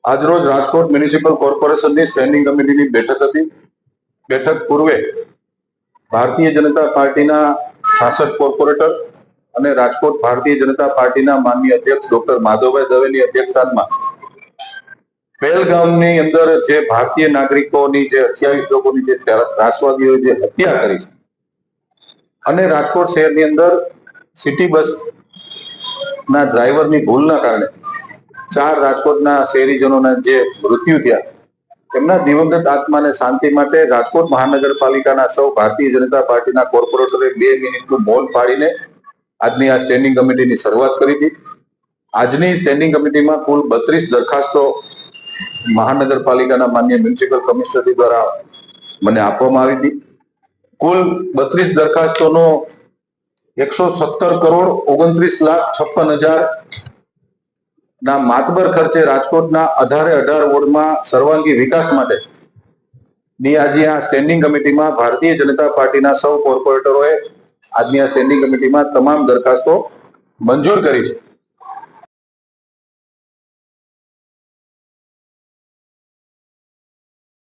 આજરોજ રાજકોટ મ્યુનિસિપલ કોર્પોરેશનની સ્ટેન્ડિંગ કમિટીની બેઠક હતી. બેઠક પૂર્વે ભારતીય જનતા પાર્ટીના 66 કોર્પોરેટર અને રાજકોટ ભારતીય જનતા પાર્ટીના માનનીય અધ્યક્ષ ડોક્ટર માધવભાઈ દવેની અધ્યક્ષસ્થાનમાં પહેલગામની અંદર જે ભારતીય નાગરિકોની જે 28 લોકોની જે ત્રાસવાદીઓએ જે હત્યા કરી છે અને રાજકોટ શહેરની અંદર સિટી બસ ના ડ્રાઈવરની ભૂલના કારણે 4 રાજકોટના શહેરીજનોના જે મૃત્યુ થયા, તેમના દિવંગત આત્માને શાંતિ માટે રાજકોટ મહાનગરપાલિકાના સૌ ભારતીય જનતા પાર્ટીના કોર્પોરેટરે 2 મિનિટનું મૌન પાડીને આજની આ સ્ટેન્ડિંગ કમિટીની શરૂઆત કરી હતી. આજની સ્ટેન્ડિંગ કમિટીમાં કુલ 32 દરખાસ્તો મહાનગરપાલિકાના માનનીય મ્યુનિસિપલ કમિશનર દ્વારા મને આપવામાં આવી હતી. કુલ 32 દરખાસ્તોનો 117 કરોડ 29,56,000 ના માતબર ખર્ચે રાજકોટના 18 વોર્ડમાં સર્વાંગી વિકાસ માટે ની આજે આ સ્ટેન્ડિંગ કમિટીમાં ભારતીય જનતા પાર્ટીના સૌ કોર્પોરેટરોએ આજની આ સ્ટેન્ડિંગ કમિટીમાં તમામ દરખાસ્તો મંજૂર કરી છે.